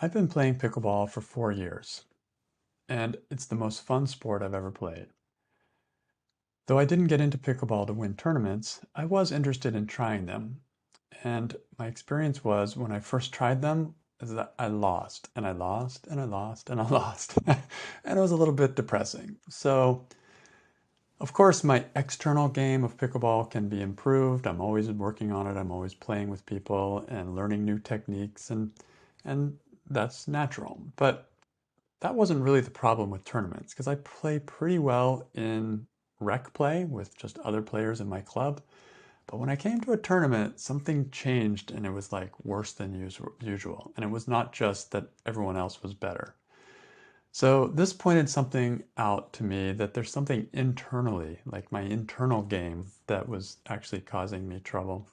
I've been playing pickleball for 4 years, and it's the most fun sport I've ever played. Though I didn't get into pickleball to win tournaments, I was interested in trying them. And my experience was when I first tried them, is that I lost, and I lost, and I lost, and I lost. And it was a little bit depressing. So, of course, my external game of pickleball can be improved. I'm always working on it. I'm always playing with people and learning new techniques, and that's natural. But that wasn't really the problem with tournaments because I play pretty well in rec play with just other players in my club. But when I came to a tournament, something changed and it was like worse than usual. And it was not just that everyone else was better. So this pointed something out to me that there's something internally, like my internal game, that was actually causing me trouble.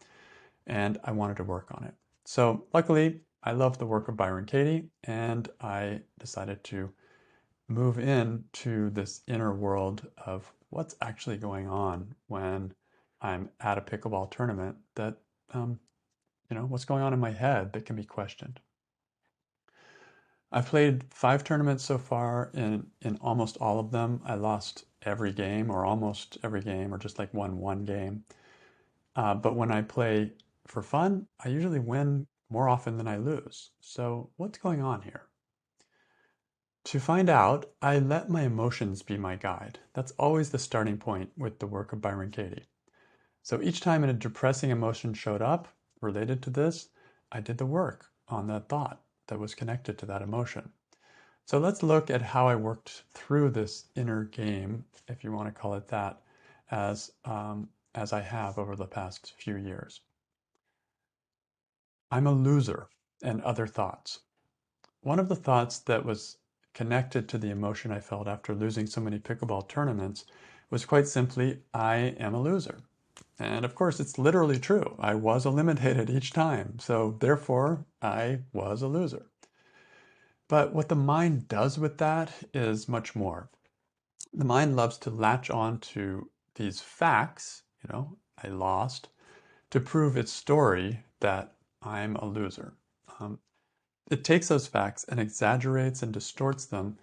And I wanted to work on it. So luckily, I love the work of Byron Katie, and I decided to move into this inner world of what's actually going on when I'm at a pickleball tournament that, what's going on in my head that can be questioned. I've played 5 tournaments so far. In almost all of them, I lost every game or almost every game or just like won one game. But when I play for fun, I usually win more often than I lose. So what's going on here? To find out, I let my emotions be my guide. That's always the starting point with the work of Byron Katie. So each time a depressing emotion showed up related to this, I did the work on that thought that was connected to that emotion. So let's look at how I worked through this inner game, if you want to call it that, as I have over the past few years. I'm a loser and other thoughts. One of the thoughts that was connected to the emotion I felt after losing so many pickleball tournaments was quite simply, I am a loser. And of course, it's literally true. I was eliminated each time. So therefore, I was a loser. But what the mind does with that is much more. The mind loves to latch on to these facts, I lost, to prove its story that I'm a loser. Um, it takes those facts and exaggerates and distorts them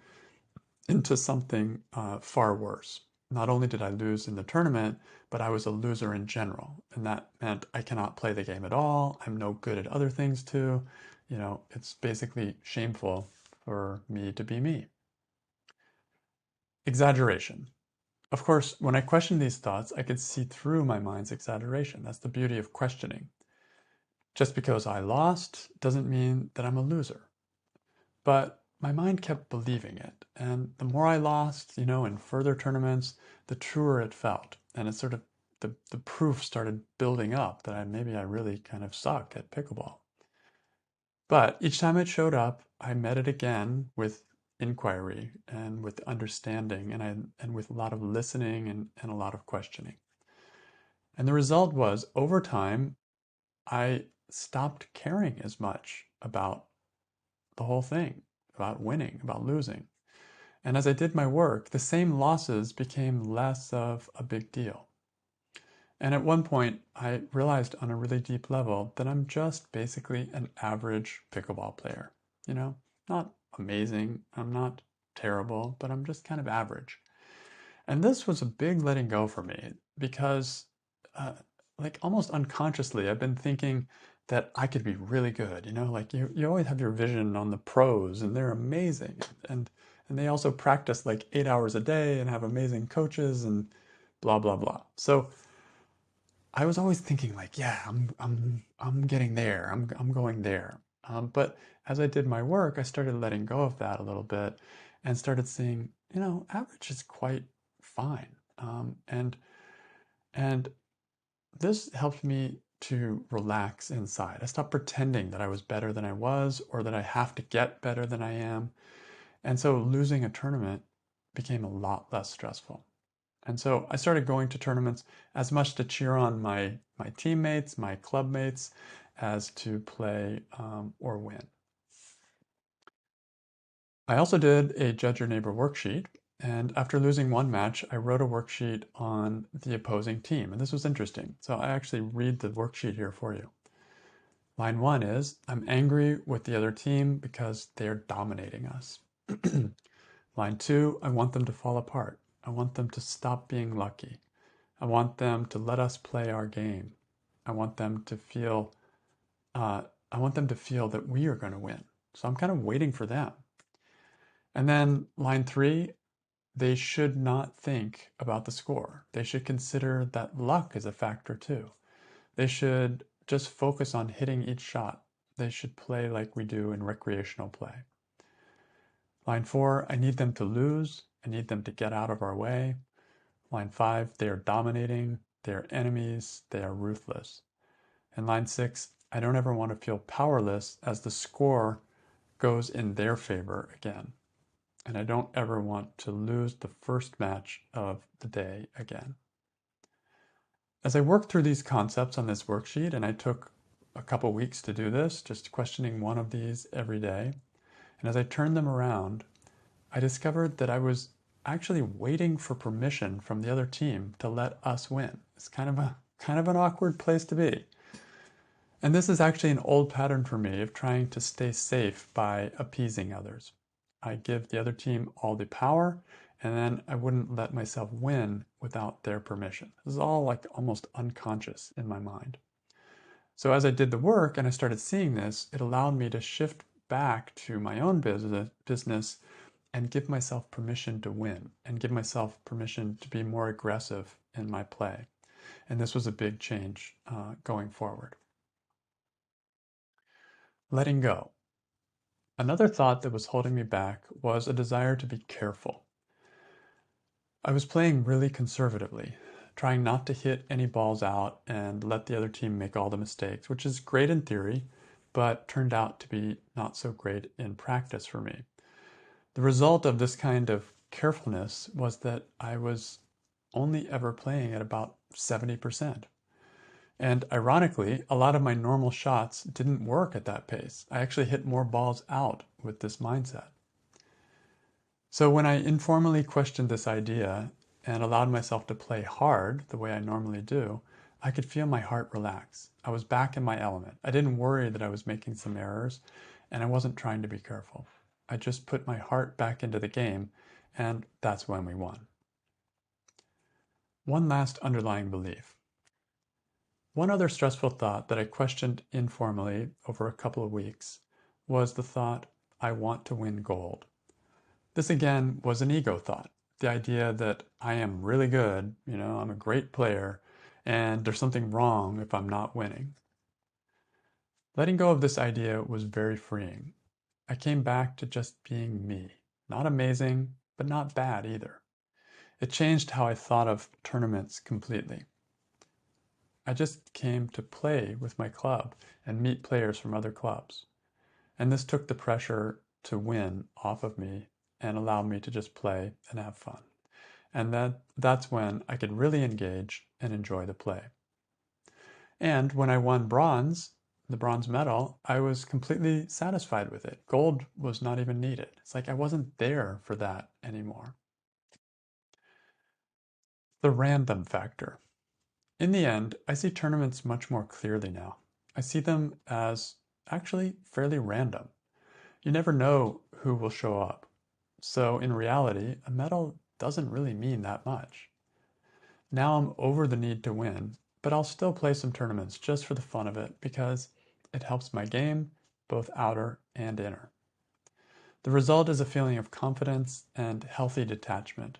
into something far worse. Not only did I lose in the tournament, but I was a loser in general. And that meant I cannot play the game at all. I'm no good at other things too. It's basically shameful for me to be me. Exaggeration. Of course, when I questioned these thoughts, I could see through my mind's exaggeration. That's the beauty of questioning. Just because I lost doesn't mean that I'm a loser. But my mind kept believing it. And the more I lost, in further tournaments, the truer it felt. And it sort of, the proof started building up that maybe I really kind of suck at pickleball. But each time it showed up, I met it again with inquiry and with understanding and with a lot of listening and a lot of questioning. And the result was over time, I stopped caring as much about the whole thing, about winning, about losing. And as I did my work, the same losses became less of a big deal. And at one point, I realized on a really deep level that I'm just basically an average pickleball player. Not amazing, I'm not terrible, but I'm just kind of average. And this was a big letting go for me because, uh, like almost unconsciously, I've been thinking that I could be really good. Like you always have your vision on the pros, and they're amazing, and they also practice like 8 hours a day and have amazing coaches and blah blah blah. So I was always thinking like, yeah, I'm getting there. I'm going there. But as I did my work, I started letting go of that a little bit and started seeing, average is quite fine. And this helped me to relax inside. I stopped pretending that I was better than I was or that I have to get better than I am. And so losing a tournament became a lot less stressful. And so I started going to tournaments as much to cheer on my teammates, my club mates, as to play or win. I also did a Judge Your Neighbor worksheet. And after losing one match, I wrote a worksheet on the opposing team. And this was interesting. So I actually read the worksheet here for you. Line 1 is, I'm angry with the other team because they are dominating us. Line 2, I want them to fall apart. I want them to stop being lucky. I want them to let us play our game. I want them to feel uh, I want them to feel that we are going to win. So I'm kind of waiting for them. And then line 3, they should not think about the score. They should consider that luck is a factor too. They should just focus on hitting each shot. They should play like we do in recreational play. Line 4, I need them to lose. I need them to get out of our way. Line 5, they are dominating. They are enemies. They are ruthless. And line 6, I don't ever want to feel powerless as the score goes in their favor again. And I don't ever want to lose the first match of the day again. As I worked through these concepts on this worksheet, and I took a couple weeks to do this, just questioning one of these every day, and as I turned them around, I discovered that I was actually waiting for permission from the other team to let us win. It's kind of an awkward place to be. And this is actually an old pattern for me of trying to stay safe by appeasing others. I give the other team all the power, and then I wouldn't let myself win without their permission. This is all like almost unconscious in my mind. So as I did the work and I started seeing this, it allowed me to shift back to my own business and give myself permission to win and give myself permission to be more aggressive in my play. And this was a big change going forward. Letting go. Another thought that was holding me back was a desire to be careful. I was playing really conservatively, trying not to hit any balls out and let the other team make all the mistakes, which is great in theory, but turned out to be not so great in practice for me. The result of this kind of carefulness was that I was only ever playing at about 70%. And ironically, a lot of my normal shots didn't work at that pace. I actually hit more balls out with this mindset. So when I informally questioned this idea and allowed myself to play hard the way I normally do, I could feel my heart relax. I was back in my element. I didn't worry that I was making some errors, and I wasn't trying to be careful. I just put my heart back into the game, and that's when we won. One last underlying belief. One other stressful thought that I questioned informally over a couple of weeks was the thought, I want to win gold. This again was an ego thought, the idea that I am really good, I'm a great player, and there's something wrong if I'm not winning. Letting go of this idea was very freeing. I came back to just being me, not amazing, but not bad either. It changed how I thought of tournaments completely. I just came to play with my club and meet players from other clubs. And this took the pressure to win off of me and allowed me to just play and have fun. And that's when I could really engage and enjoy the play. And when I won the bronze medal, I was completely satisfied with it. Gold was not even needed. It's like I wasn't there for that anymore. The random factor. In the end, I see tournaments much more clearly now. I see them as actually fairly random. You never know who will show up. So in reality, a medal doesn't really mean that much. Now I'm over the need to win, but I'll still play some tournaments just for the fun of it because it helps my game, both outer and inner. The result is a feeling of confidence and healthy detachment,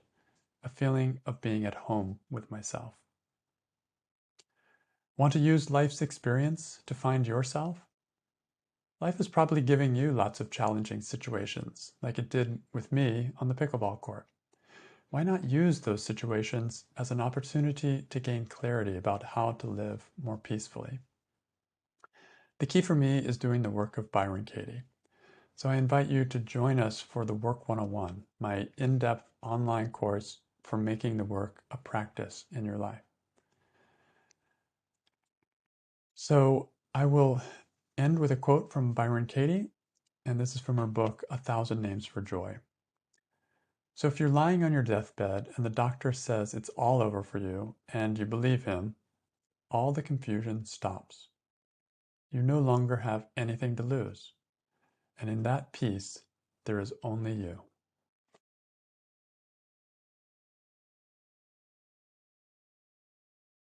a feeling of being at home with myself. Want to use life's experience to find yourself? Life is probably giving you lots of challenging situations, like it did with me on the pickleball court. Why not use those situations as an opportunity to gain clarity about how to live more peacefully? The key for me is doing the work of Byron Katie. So I invite you to join us for the Work 101, my in-depth online course for making the work a practice in your life. So I will end with a quote from Byron Katie, and this is from her book, A Thousand Names for Joy. So if you're lying on your deathbed and the doctor says it's all over for you and you believe him, all the confusion stops. You no longer have anything to lose. And in that peace, there is only you.